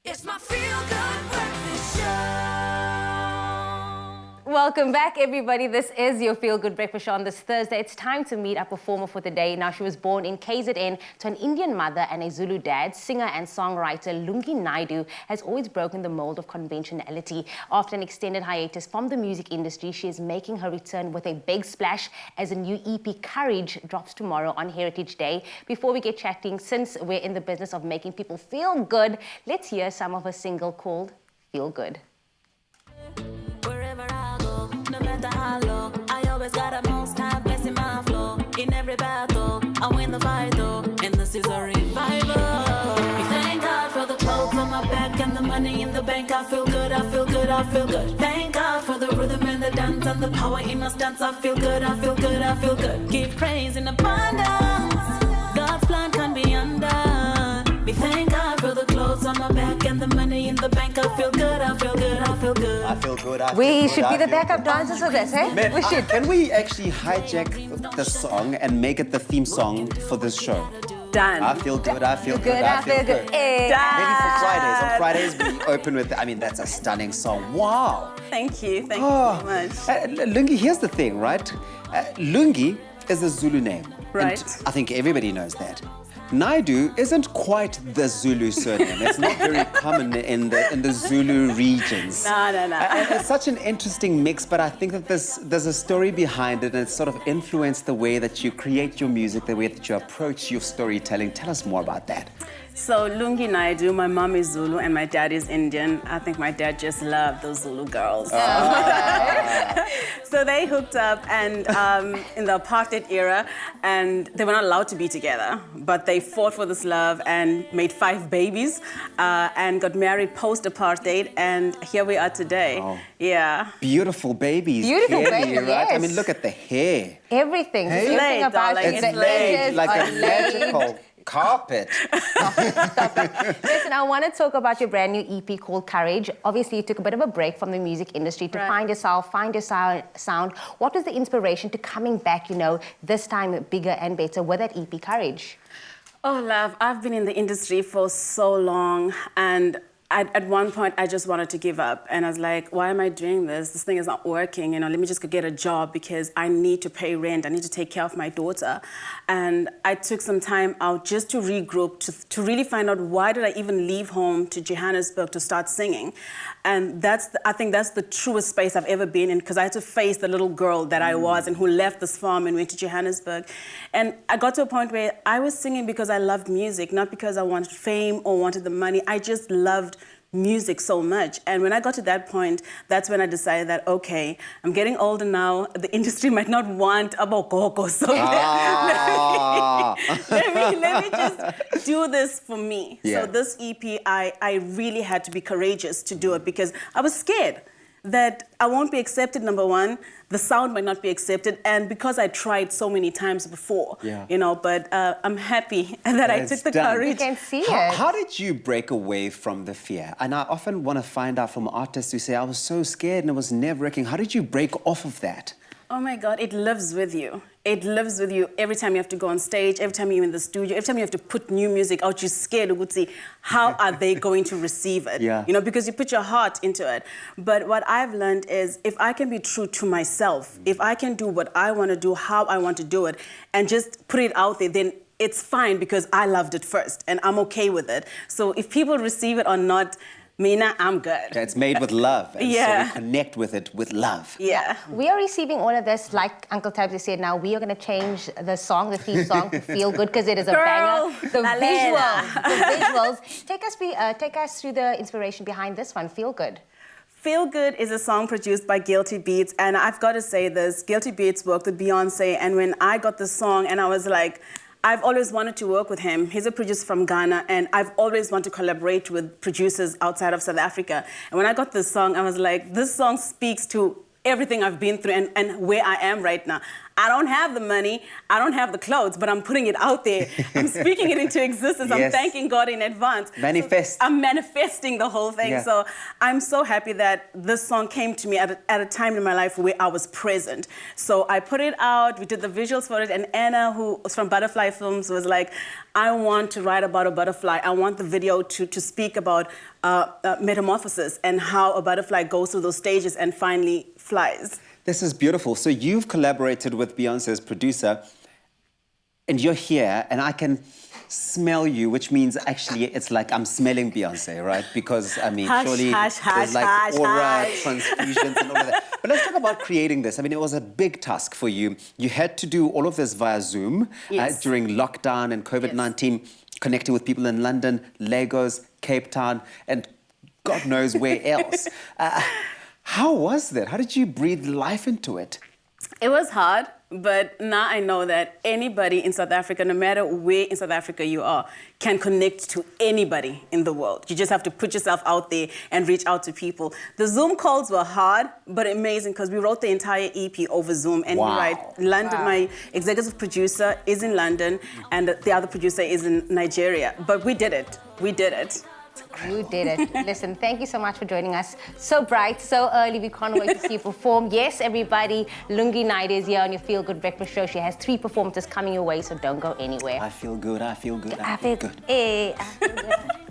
It's my feel-good breakfast show. Welcome back, everybody. This is your Feel Good Breakfast Show on this Thursday. It's time to meet our performer for the day. Now, she was born in KZN to an Indian mother and a Zulu dad. Singer and songwriter Lungi Naidoo has always broken the mold of conventionality. After an extended hiatus from the music industry, she is making her return with a big splash as a new EP, Courage, drops tomorrow on Heritage Day. Before we get chatting, since we're in the business of making people feel good, let's hear some of her single called Feel Good. No matter how low, I always got a most high blessing my flow. In every battle, I win the fight though, and this is a revival. We thank God for the clothes on my back and the money in the bank. I feel good, I feel good, I feel good. Thank God for the rhythm and the dance and the power in my stance. I feel good, I feel good, I feel good. Give praise in abundance. God's plan can be undone. We thank God for the clothes on my back and the money in the bank. I feel good, I feel good, I feel good. I feel good. I feel We good, should I be the feel backup good. dancers for this, eh? Man, We should. Can we actually hijack the song and make it the theme song for this show? Done. I feel good. I feel good. Good, I feel good. Eh. Maybe for Fridays. On Fridays we open with. I mean, that's a stunning song. Wow. Thank you so much. Lungi, here's the thing, right? Lungi is a Zulu name. Right. And I think everybody knows that. Naidoo isn't quite the Zulu surname. It's not very common in the Zulu regions. No. And it's such an interesting mix, but I think that there's a story behind it, and it's sort of influenced the way that you create your music, the way that you approach your storytelling. Tell us more about that. So Lungi Naidoo, my mom is Zulu and my dad is Indian. I think my dad just loved those Zulu girls. So they hooked up and in the apartheid era, and they were not allowed to be together, but they fought for this love and made 5 babies and got married post-apartheid, and here we are today. Oh. Yeah. Beautiful babies. Beautiful clearly, babies, right? I yes. mean, look at the hair. Everything. Hey? Everything Laid, about darling, it. It's it's laid like are a magical carpet. Listen, I want to talk about your brand new EP called Courage. Obviously, you took a bit of a break from the music industry to find yourself, find your sound. What was the inspiration to coming back, this time bigger and better with that EP, Courage? Oh, love, I've been in the industry for so long, and at one point, I just wanted to give up. And I was like, why am I doing this? This thing is not working. Let me just go get a job because I need to pay rent. I need to take care of my daughter. And I took some time out just to regroup, to really find out why did I even leave home to Johannesburg to start singing. And I think that's the truest space I've ever been in, because I had to face the little girl that I was and who left this farm and went to Johannesburg. And I got to a point where I was singing because I loved music, not because I wanted fame or wanted the money. I just loved music so much. And when I got to that point, that's when I decided that, okay, I'm getting older now. The industry might not want abokoko, so let me just do this for me. Yeah. So this EP, I really had to be courageous to do it because I was scared that I won't be accepted, number one. The sound might not be accepted, and because I tried so many times before, but I'm happy that I took the done. courage. You can see it. How did you break away from the fear? And I often want to find out from artists who say, I was so scared and it was nerve-wracking. How did you break off of that? Oh my God, it lives with you. It lives with you every time you have to go on stage, every time you're in the studio, every time you have to put new music out, you're scared to see how are they going to receive it. Yeah. Because you put your heart into it. But what I've learned is if I can be true to myself, if I can do what I want to do, how I want to do it, and just put it out there, then it's fine because I loved it first and I'm okay with it. So if people receive it or not, Mina, I'm good. It's made with love. And Yeah. So we connect with it with love. Yeah. We are receiving all of this, like Uncle Tabs said. Now we are going to change the song, the theme song, to Feel Good, because it is a Girl, banger. The Lalena. visuals. Take us through the inspiration behind this one, Feel Good. Feel Good is a song produced by Guilty Beats, and I've got to say this, Guilty Beats worked with Beyonce, and when I got the song and I was like, I've always wanted to work with him. He's a producer from Ghana, and I've always wanted to collaborate with producers outside of South Africa. And when I got this song, I was like, this song speaks to everything I've been through and where I am right now. I don't have the money, I don't have the clothes, but I'm putting it out there. I'm speaking it into existence. I'm Yes. thanking God in advance. Manifest. So I'm manifesting the whole thing. Yeah. So I'm so happy that this song came to me at a time in my life where I was present. So I put it out, we did the visuals for it, and Anna, who was from Butterfly Films, was like, I want to write about a butterfly. I want the video to speak about metamorphosis and how a butterfly goes through those stages and finally flies. This is beautiful. So you've collaborated with Beyonce's producer, and you're here, and I can smell you, which means actually it's like I'm smelling Beyonce, right? Because I mean, Hush, surely hush, there's hush, like hush, aura, hush. transfusions, and all of that. But let's talk about creating this. I mean, it was a big task for you. You had to do all of this via Zoom Yes. during lockdown and COVID-19, connecting with people in London, Lagos, Cape Town, and God knows where else. How was that? How did you breathe life into it? It was hard, but now I know that anybody in South Africa, no matter where in South Africa you are, can connect to anybody in the world. You just have to put yourself out there and reach out to people. The Zoom calls were hard, but amazing because we wrote the entire EP over Zoom. And Wow. we write London. My executive producer is in London, and the other producer is in Nigeria. But we did it. We did it. You did it. Listen, thank you so much for joining us. So bright, so early. We can't wait to see you perform. Yes, everybody, Lungi Naidoo is here on your Feel Good Breakfast Show. She has 3 performances coming your way, so don't go anywhere. I feel good, I feel good, I feel good. I feel good.